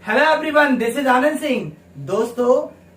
Hello everyone, this is Anand Singh. दोस्तों,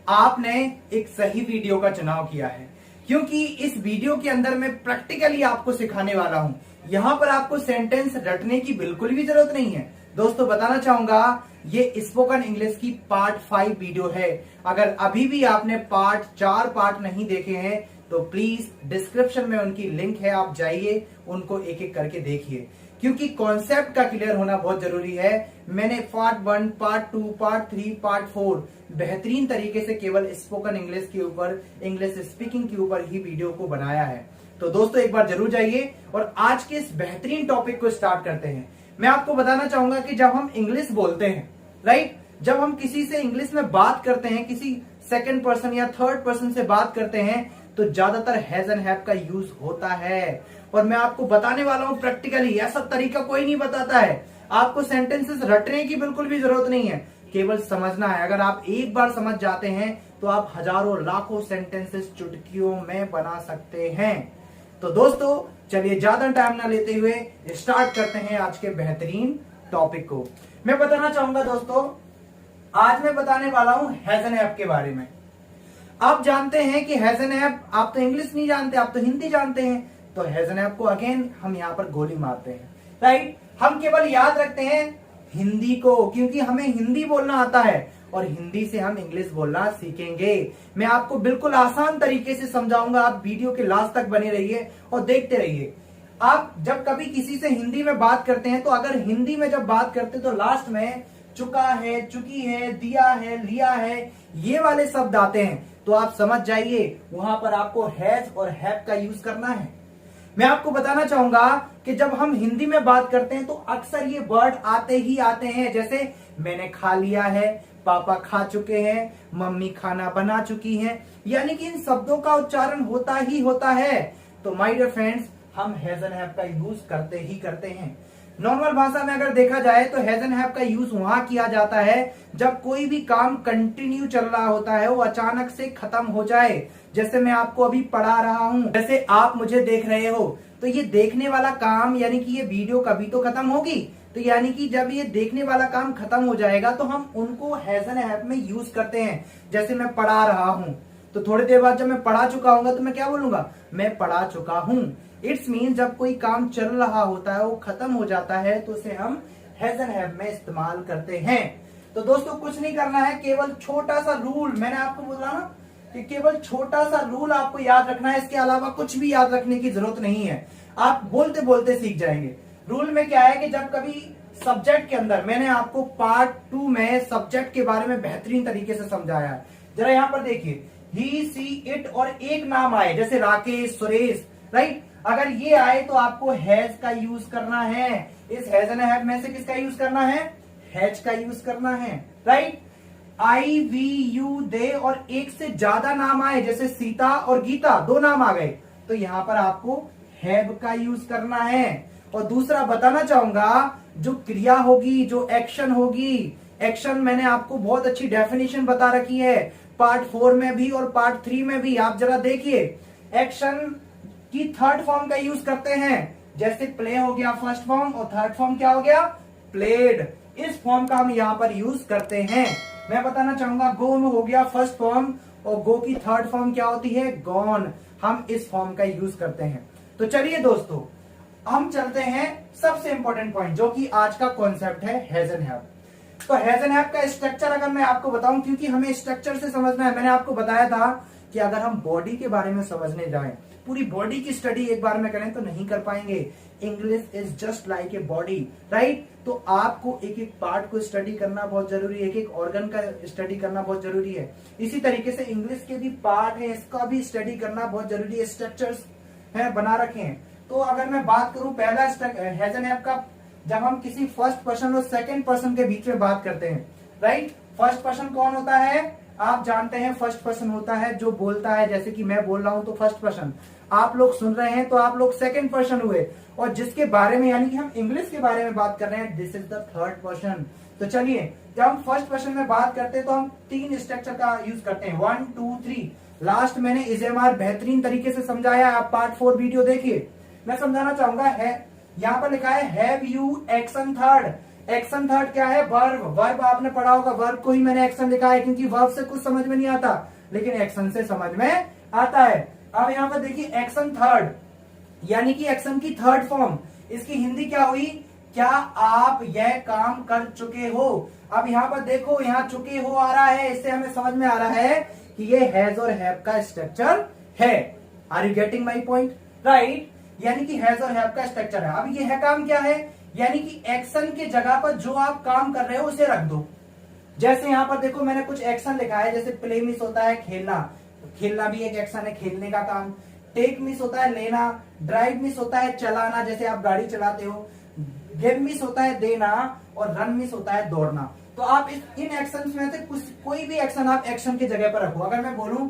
आपने एक सही वीडियो का चुनाव किया है क्योंकि इस वीडियो के अंदर मैं प्रैक्टिकली आपको सिखाने वाला हूं। यहां पर आपको सेंटेंस रटने की बिल्कुल भी जरूरत नहीं है। दोस्तों, बताना चाहूंगा ये स्पोकन इंग्लिश की पार्ट 5 वीडियो है। अगर अभी भी आपने पार्ट 4 नहीं देखे हैं तो प्लीज डिस्क्रिप्शन में उनकी लिंक है, आप जाइए उनको एक एक करके देखिए क्योंकि कॉन्सेप्ट का क्लियर होना बहुत जरूरी है। मैंने पार्ट 1, पार्ट 2, पार्ट 3, पार्ट 4 बेहतरीन तरीके से केवल स्पोकन इंग्लिश के ऊपर, इंग्लिश स्पीकिंग के ऊपर ही वीडियो को बनाया है। तो दोस्तों, एक बार जरूर जाइए और आज के इस बेहतरीन टॉपिक को स्टार्ट करते हैं। मैं आपको बताना चाहूंगा कि जब हम इंग्लिश बोलते हैं, राइट, जब हम किसी से इंग्लिश में बात करते हैं, किसी सेकंड पर्सन या थर्ड पर्सन से बात करते हैं, तो ज्यादातर हैज एंड हैव का यूज होता है। और मैं आपको बताने वाला हूं प्रैक्टिकली, ऐसा तरीका कोई नहीं बताता है। आपको सेंटेंसेस रटने की बिल्कुल भी जरूरत नहीं है, केवल समझना है। अगर आप एक बार समझ जाते हैं तो आप हजारों लाखों सेंटेंसेस चुटकियों में बना सकते हैं। तो दोस्तों, चलिए ज्यादा टाइम ना लेते हुए स्टार्ट करते हैं आज के बेहतरीन टॉपिक को। मैं बताना चाहूंगा दोस्तों, आज मैं बताने वाला हूं हैज एंड हैव के बारे में। आप जानते हैं कि हैज एंड हैव, आप तो इंग्लिश नहीं जानते, आप तो हिंदी जानते हैं। तो हैज एंड हैव को अगेन हम यहाँ पर गोली मारते हैं, राइट। हम केवल याद रखते हैं हिंदी को क्योंकि हमें हिंदी बोलना आता है और हिंदी से हम इंग्लिश बोलना सीखेंगे। मैं आपको बिल्कुल आसान तरीके से समझाऊंगा, आप वीडियो के लास्ट तक बने रहिए और देखते रहिए। आप जब कभी किसी से हिंदी में बात करते हैं तो अगर हिंदी में जब बात करते हैं तो लास्ट में चुका है, चुकी है, दिया है, लिया है, ये वाले शब्द आते हैं, तो आप समझ जाइए वहां पर आपको हैज और हैव का यूज करना है। मैं आपको बताना चाहूंगा कि जब हम हिंदी में बात करते हैं तो अक्सर ये वर्ड आते ही आते हैं, जैसे मैंने खा लिया है, पापा खा चुके हैं, मम्मी खाना बना चुकी हैं, यानी कि इन शब्दों का उच्चारण होता ही होता है। तो माय डियर फ्रेंड्स, हम हैज एंड हैव का यूज करते ही करते हैं। नॉर्मल भाषा में अगर देखा जाए तो हैज एंड हैव का यूज वहां किया जाता है जब कोई भी काम कंटिन्यू चल रहा होता है, वो अचानक से खत्म हो जाए। जैसे मैं आपको अभी पढ़ा रहा हूं, जैसे आप मुझे देख रहे हो, तो ये देखने वाला काम यानी कि ये वीडियो कभी तो खत्म होगी, तो यानी कि जब ये देखने वाला काम खत्म हो जाएगा तो हम उनको हैज एंड हैव में यूज करते हैं। जैसे मैं पढ़ा रहा हूं, तो थोड़ी देर बाद जब मैं पढ़ा चुका हूंगा तो मैं क्या बोलूंगा, मैं पढ़ा चुका हूं। इट्स मीन जब कोई काम चल रहा होता है, वो खत्म हो जाता है, तो उसे हम हैज एंड हैव में इस्तेमाल करते हैं। तो दोस्तों, कुछ नहीं करना है, केवल छोटा सा रूल, मैंने आपको बोला ना कि केवल छोटा सा रूल आपको याद रखना है, इसके अलावा कुछ भी याद रखने की जरूरत नहीं है। आप बोलते बोलते सीख जाएंगे। रूल में क्या है कि जब कभी सब्जेक्ट के अंदर, मैंने आपको पार्ट 2 में सब्जेक्ट के बारे में बेहतरीन तरीके से समझाया है। जरा यहाँ पर देखिए, ही, सी, इट और एक नाम आए, जैसे राकेश, सुरेश, राइट, अगर ये आए तो आपको हैज का यूज करना है। इस हैज एंड हैव में से किसका यूज करना है, हैज का यूज करना है, राइट। आई, वी, यू, दे और एक से ज्यादा नाम आए, जैसे सीता और गीता, 2 नाम आ गए, तो यहां पर आपको हैव का यूज करना है। और दूसरा बताना चाहूंगा, जो क्रिया होगी, जो एक्शन होगी, एक्शन मैंने आपको बहुत अच्छी डेफिनेशन बता रखी है पार्ट 4 में भी और पार्ट 3 में भी। आप जरा देखिए, एक्शन की थर्ड फॉर्म का यूज करते हैं, जैसे प्ले हो गया फर्स्ट फॉर्म और थर्ड फॉर्म क्या हो गया, प्लेड। इस फॉर्म का हम यहां पर यूज करते हैं। मैं बताना चाहूंगा, गो में हो गया फर्स्ट फॉर्म और गो की थर्ड फॉर्म क्या होती है, गॉन। हम इस फॉर्म का यूज करते हैं। तो चलिए दोस्तों, हम चलते हैं सबसे इंपॉर्टेंट पॉइंट, जो कि आज का कॉन्सेप्ट है हैज एंड हैव। तो हैज एंड हैव का स्ट्रक्चर अगर मैं आपको बताऊं, क्योंकि हमें स्ट्रक्चर से समझना है। मैंने आपको बताया था कि अगर हम बॉडी के बारे में समझने जाएं, पूरी बॉडी की स्टडी एक बार में करें तो नहीं कर पाएंगे। English is just like a body, right. तो आपको एक एक पार्ट को स्टडी करना बहुत जरूरी है, एक एक ऑर्गन का स्टडी करना बहुत जरूरी है। इसी तरीके से इंग्लिश के भी पार्ट है, इसका भी स्टडी करना बहुत जरूरी है, स्ट्रक्चर्स है बना रखे हैं। तो अगर मैं बात करूं पहला हैज एंड हैव का, जब हम किसी फर्स्ट पर्सन और सेकंड पर्सन के बीच में बात करते हैं, राइट। फर्स्ट पर्सन कौन होता है, आप जानते हैं, फर्स्ट पर्सन होता है जो बोलता है, जैसे कि मैं बोल रहा हूं तो फर्स्ट पर्सन, आप लोग सुन रहे हैं तो आप लोग सेकंड पर्सन हुए, और जिसके बारे में यानी कि हम इंग्लिश के बारे में बात कर रहे हैं, this is the third person. तो चलिए, जब हम फर्स्ट पर्सन में बात करते हैं तो हम 3 स्ट्रक्चर का यूज करते हैं, 1, 2, 3। लास्ट मैंने इजेमार बेहतरीन तरीके से समझाया, आप पार्ट 4 वीडियो देखिए। मैं समझाना चाहूंगा, है यहां पर लिखा है have you action third, action third क्या है? वर्ब। वर्ब आपने पढ़ा होगा, वर्ब को ही मैंने एक्शन लिखा है क्योंकि वर्ब से कुछ समझ में नहीं आता, लेकिन एक्शन से समझ में आता है। अब यहां पर देखिए एक्शन थर्ड, यानी कि एक्शन की थर्ड फॉर्म, इसकी हिंदी क्या हुई? क्या आप यह काम कर चुके हो? अब यहां पर देखो, यहां चुके हो आ रहा है, इससे हमें समझ में आ रहा है कि ये हैज और हैव का स्ट्रक्चर है। Are you getting my point? Right, यानी कि हैज और हैव का स्ट्रक्चर है। अब ये है काम क्या है? यानी कि एक्शन के जगह पर जो आप काम कर रहे हो उसे रख दो। जैसे यहां पर देखो मैंने कुछ एक्शन लिखा है, जैसे प्ले मिस होता है खेलना, खेलना भी एक एक्शन है, खेलने का काम। टेक मिस होता है लेना, ड्राइव मिस होता है चलाना, जैसे आप गाड़ी चलाते हो, गिव मिस होता है देना, और रन मिस होता है दौड़ना। तो आप इन एक्शन में से कोई भी एक्शन आप एक्शन की जगह पर रखो। अगर मैं बोलूं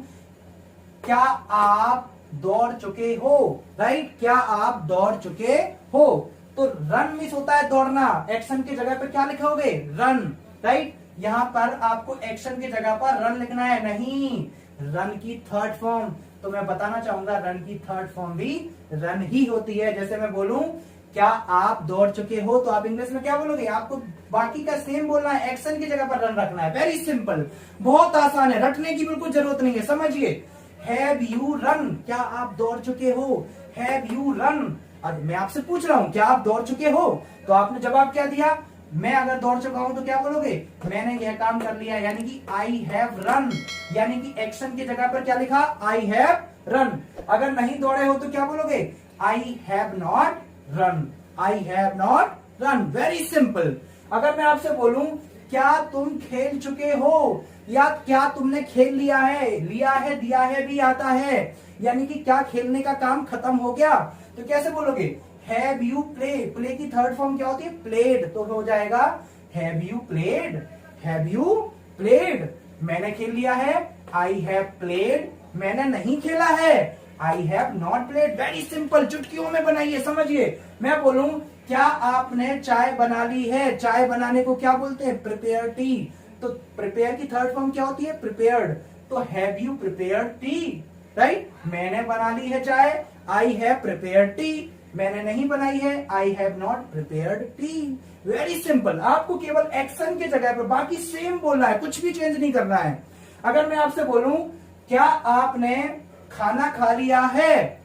क्या आप दौड़ चुके हो, राइट, क्या आप दौड़ चुके हो, तो रन मिस होता है दौड़ना, एक्शन की जगह पर क्या लिखोगे? Run, right. यहां पर आपको एक्शन की जगह पर रन लिखना है, नहीं, रन की थर्ड फॉर्म। तो मैं बताना चाहूंगा रन की थर्ड फॉर्म भी रन ही होती है। जैसे मैं बोलूं क्या आप दौड़ चुके हो, तो आप इंग्लिश में क्या बोलोगे? आपको बाकी का सेम बोलना है, एक्शन की जगह पर रन रखना है। वेरी सिंपल, बहुत आसान है, रटने की बिल्कुल जरूरत नहीं है, समझिए। हैव यू रन, क्या आप दौड़ चुके हो? Have you run. अब मैं आपसे पूछ रहा हूं क्या आप दौड़ चुके हो, तो आपने जवाब क्या दिया? मैं अगर दौड़ चुका हूं तो क्या बोलोगे? मैंने यह काम कर लिया, यानी कि आई हैव रन, यानी कि एक्शन की जगह पर क्या लिखा? I have run. अगर नहीं दौड़े हो तो क्या बोलोगे? I have not run, I have not run. Very simple. अगर मैं आपसे बोलूं क्या तुम खेल चुके हो, या क्या तुमने खेल लिया है, लिया है दिया है भी आता है, यानी कि क्या खेलने का काम खत्म हो गया, तो कैसे बोलोगे? हैव यू प्ले, प्ले की थर्ड फॉर्म क्या होती है? प्लेड, तो हो जाएगा have you played, have you played. मैंने खेल लिया है, आई हैव प्लेड, मैंने नहीं खेला है, I have not played. Very simple, चुटकियों में बनाइए, समझिए। मैं बोलूं क्या आपने चाय बना ली है, चाय बनाने को क्या बोलते हैं? Prepare T. तो प्रिपेयर की थर्ड फॉर्म क्या होती है? प्रिपेयर्ड। तो have you prepared T, right. मैंने बना ली है चाय, आई हैव प्रिपेयर्ड टी। मैंने नहीं बनाई है, I have not prepared T. Very simple, आपको केवल एक्शन के जगह पर बाकी सेम बोलना है, कुछ भी चेंज नहीं करना है। अगर मैं आपसे बोलूं क्या आपने खाना खा लिया है,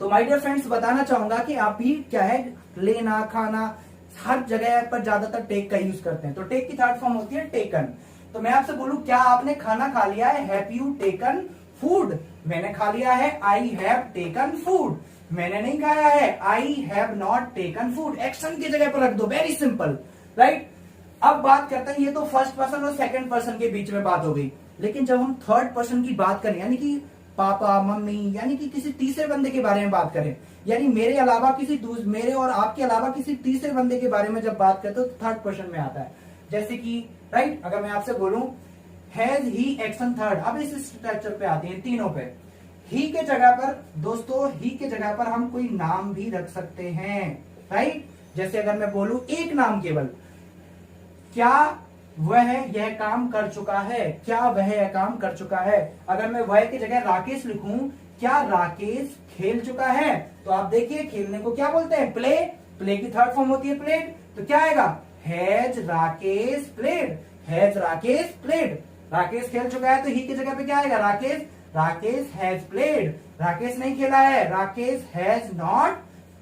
तो माय डियर फ्रेंड्स बताना चाहूंगा कि आप भी क्या है, लेना, खाना, हर जगह पर ज्यादातर टेक का यूज करते हैं, तो टेक की थर्ड फॉर्म होती है टेकन। तो मैं आपसे बोलूं क्या आपने खाना खा लिया है? Have you taken food? मैंने खा लिया है, आई हैव टेकन फूड। मैंने नहीं खाया है, I have not taken food. Action की जगह पर रख दो, वेरी सिंपल, राइट। अब बात करते हैं, ये तो फर्स्ट पर्सन और सेकंड पर्सन के बीच में बात हो गई, लेकिन जब हम थर्ड पर्सन की बात करें, यानी कि पापा मम्मी, यानी कि किसी तीसरे बंदे के बारे में बात करें, यानी मेरे अलावा मेरे और आपके अलावा किसी तीसरे बंदे के बारे में जब बात करते हो तो थर्ड पर्सन में आता है। जैसे कि राइट, अगर मैं आपसे बोलूं हैज ही एक्शन थर्ड, अब इस स्ट्रक्चर पे आते हैं तीनों पे। ही के जगह पर दोस्तों, ही के जगह पर हम कोई नाम भी रख सकते हैं, राइट। जैसे अगर मैं बोलूं एक नाम केवल, क्या वह यह काम कर चुका है, क्या वह यह काम कर चुका है। अगर मैं वह की जगह राकेश लिखूं, क्या राकेश खेल चुका है, तो आप देखिए खेलने को क्या बोलते हैं? प्ले। प्ले की थर्ड फॉर्म होती है प्लेड, तो क्या आएगा? Has Rakesh played, has Rakesh played. Rakesh खेल चुका है तो ही की जगह पे क्या आएगा? Rakesh, Rakesh has played. राकेश नहीं खेला है, Rakesh has not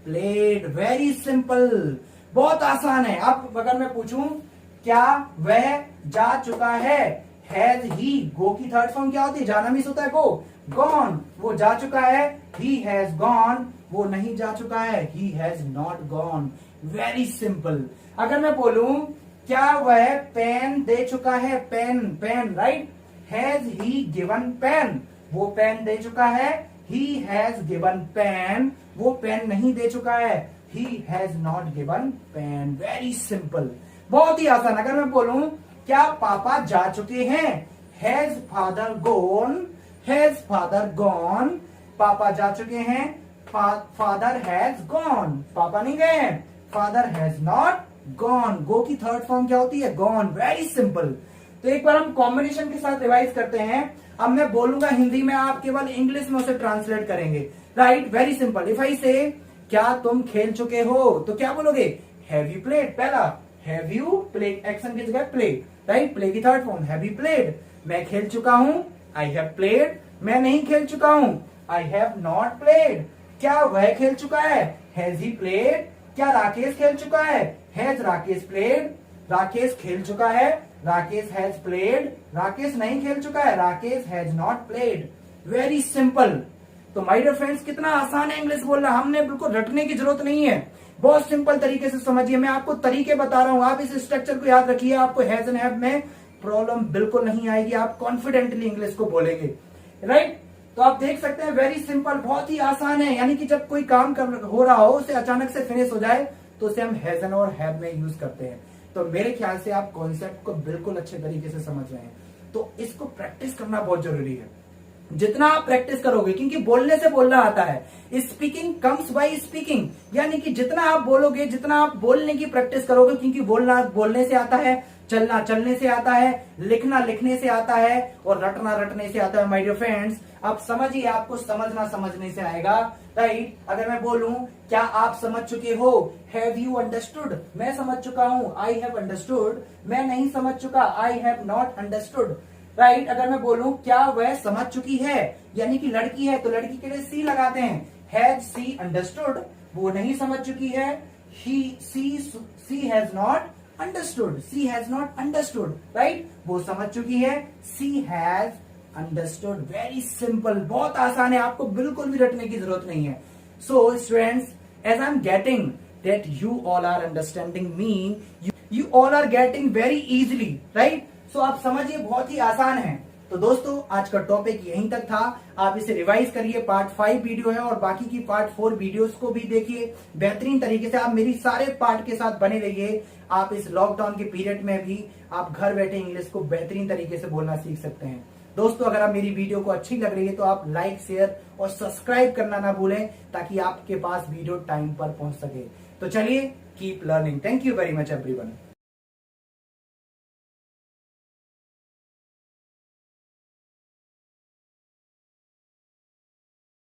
played. Very simple, बहुत आसान है। अब अगर मैं पूछूं क्या वह जा चुका है, हैज ही, गो की थर्ड फॉर्म क्या होती है? जाना मिस होता है गो, गॉन। वो जा चुका है, ही हैज गॉन। वो नहीं जा चुका है, he has not gone. Very simple. अगर मैं बोलूं क्या वह पेन दे चुका है, pen, pen, right. Has he given pen, वो पेन दे चुका है, ही हैज गिवन पेन। वो पेन नहीं दे चुका है, he has not given pen. Very simple, बहुत ही आसान। अगर मैं बोलूं क्या पापा जा चुके हैं, has father gone, has father gone. पापा जा चुके हैं, फादर हैज गॉन। पापा नहीं गए हैं, फादर हैज नॉट गॉन। गो की थर्ड फॉर्म क्या होती है? गॉन। Very simple. तो एक बार हम कॉम्बिनेशन के साथ रिवाइज करते हैं। अब मैं बोलूंगा हिंदी में, आप केवल इंग्लिश में उसे ट्रांसलेट करेंगे, right. Very simple. If I से क्या तुम खेल चुके हो, तो क्या बोलोगे? Have you played. पहला हैव यू प्लेड, एक्शन की जगह प्ले, राइट, प्ले की third form have you played, मैं खेल चुका हूं, आई हैव प्लेड, मैं नहीं खेल चुका हूं, आई हैव नॉट प्लेड, क्या वह खेल चुका है, हैज ही प्लेड, क्या राकेश खेल चुका है, हैज राकेश प्लेड, राकेश खेल चुका है, राकेश हैज प्लेड, राकेश नहीं खेल चुका है, Rakesh has not played. Very simple. तो माय डियर फ्रेंड्स, कितना आसान है इंग्लिश बोलना, हमने बिल्कुल रटने की जरूरत नहीं है, बहुत सिंपल तरीके से समझिए, मैं आपको तरीके बता रहा हूं, आप इस स्ट्रक्चर को याद रखिए, आपको हैज एंड हैव में प्रॉब्लम बिल्कुल नहीं आएगी, आप कॉन्फिडेंटली इंग्लिश को बोलेंगे, राइट। तो आप देख सकते हैं वेरी सिंपल, बहुत ही आसान है, यानी कि जब कोई काम हो रहा हो, उसे अचानक से फिनिश हो जाए तो उसे हम हैज एंड और हैव में यूज करते हैं। तो मेरे ख्याल से आप कॉन्सेप्ट को बिल्कुल अच्छे तरीके से समझ रहे हैं, तो इसको प्रैक्टिस करना बहुत जरूरी है। जितना आप प्रैक्टिस करोगे, क्योंकि बोलने से बोलना आता है, स्पीकिंग कम्स बाय स्पीकिंग, यानी कि जितना आप बोलोगे, जितना आप बोलने की प्रैक्टिस करोगे, क्योंकि बोलना बोलने से आता है, चलना चलने से आता है, लिखना लिखने से आता है, और रटना रटने से आता है। माय डियर फ्रेंड्स, आप समझिए, आपको समझना समझने से आएगा, राइट। अगर मैं बोलूं क्या आप समझ चुके हो, हैव यू अंडरस्टूड, मैं समझ चुका हूं, आई हैव अंडरस्टूड, मैं नहीं समझ चुका, I have not understood, right. अगर मैं बोलूं क्या वह समझ चुकी है, यानी कि लड़की है, तो लड़की के लिए सी लगाते हैं, हैज सी अंडरस्टूड, वो नहीं समझ चुकी है, she has not understood, she has not understood, right, वो समझ चुकी है, she has understood. Very simple, बहुत आसान है, आपको बिल्कुल भी रटने की जरूरत नहीं है। So students, as I am getting that you all are understanding me, you all are getting very easily, right. So आप समझिए, बहुत ही आसान है। तो दोस्तों, आज का टॉपिक यहीं तक था, आप इसे रिवाइज करिए, पार्ट 5 वीडियो है, और बाकी की पार्ट 4 वीडियोस को भी देखिए बेहतरीन तरीके से, आप मेरी सारे पार्ट के साथ बने रहिए। आप इस लॉकडाउन के पीरियड में भी आप घर बैठे इंग्लिश को बेहतरीन तरीके से बोलना सीख सकते हैं। दोस्तों, अगर आप मेरी वीडियो को अच्छी लग रही है तो आप लाइक, शेयर और सब्सक्राइब करना ना भूलें, ताकि आपके पास वीडियो टाइम पर पहुंच सके। तो चलिए, keep learning. Thank you very much everyone.